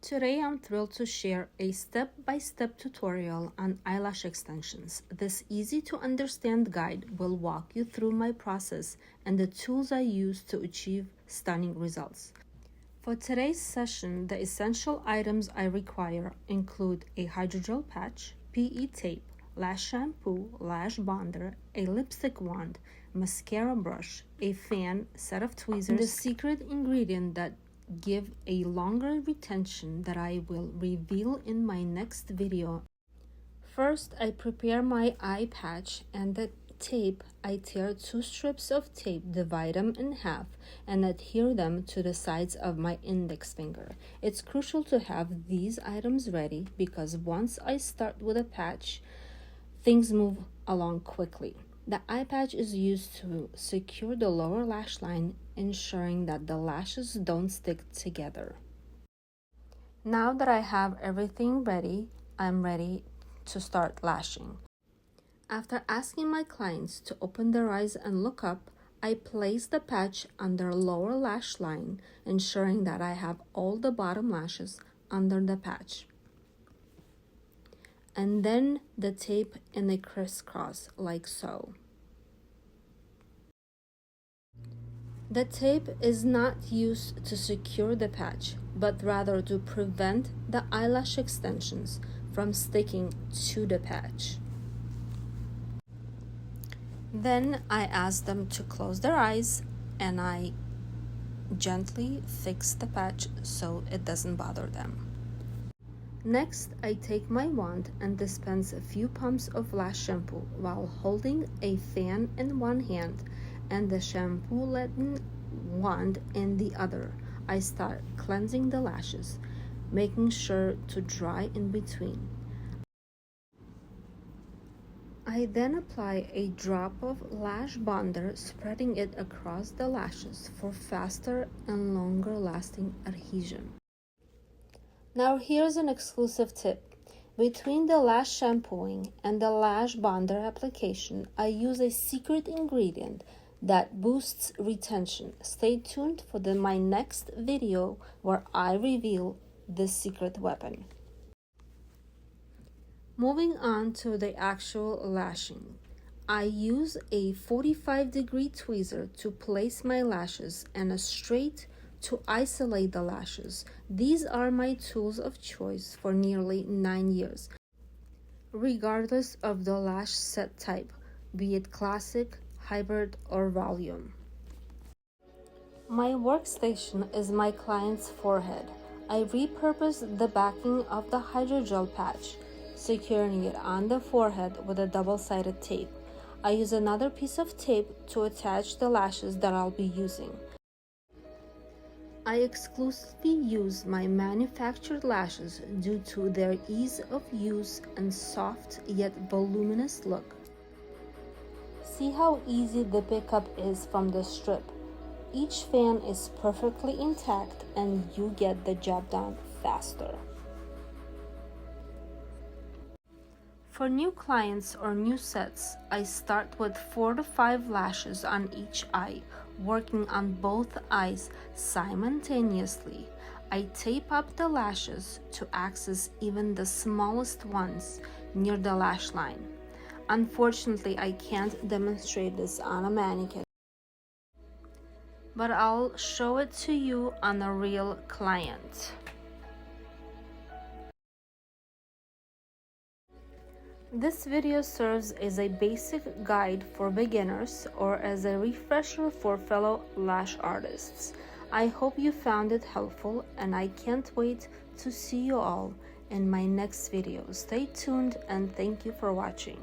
Today I'm thrilled to share a step-by-step tutorial on eyelash extensions. This easy-to-understand guide will walk you through my process and the tools I use to achieve stunning results. For today's session, the essential items I require include a hydrogel patch, PE tape, lash shampoo, lash bonder, a lipstick wand, mascara brush, a fan, set of tweezers, and the secret ingredient that give a longer retention that I will reveal in my next video. First, I prepare my eye patch and the tape. I tear 2 strips of tape, divide them in half, and adhere them to the sides of my index finger. It's crucial to have these items ready because once I start with a patch, things move along quickly. The eye patch is used to secure the lower lash line, ensuring that the lashes don't stick together. Now that I have everything ready, I'm ready to start lashing. After asking my clients to open their eyes and look up, I place the patch on their lower lash line, ensuring that I have all the bottom lashes under the patch. And then the tape in a crisscross like so. The tape is not used to secure the patch, but rather to prevent the eyelash extensions from sticking to the patch. Then I ask them to close their eyes and I gently fix the patch so it doesn't bother them. Next, I take my wand and dispense a few pumps of lash shampoo while holding a fan in one hand and the shampoo-laden wand in the other. I start cleansing the lashes, making sure to dry in between. I then apply a drop of lash bonder, spreading it across the lashes for faster and longer lasting adhesion. Now here's an exclusive tip. Between the lash shampooing and the lash bonder application, I use a secret ingredient that boosts retention. Stay tuned for my next video where I reveal this secret weapon. Moving on to the actual lashing. I use a 45-degree tweezer to place my lashes and a straight to isolate the lashes. These are my tools of choice for nearly 9 years, regardless of the lash set type, be it classic, hybrid, or volume. My workstation is my client's forehead. I repurpose the backing of the hydrogel patch, securing it on the forehead with a double-sided tape. I use another piece of tape to attach the lashes that I'll be using. I exclusively use my manufactured lashes due to their ease of use and soft yet voluminous look. See how easy the pickup is from the strip. Each fan is perfectly intact and you get the job done faster. For new clients or new sets, I start with 4 to 5 lashes on each eye, working on both eyes simultaneously. I tape up the lashes to access even the smallest ones near the lash line. Unfortunately, I can't demonstrate this on a mannequin, but I'll show it to you on a real client. This video serves as a basic guide for beginners or as a refresher for fellow lash artists. I hope you found it helpful and I can't wait to see you all in my next video. Stay tuned and thank you for watching.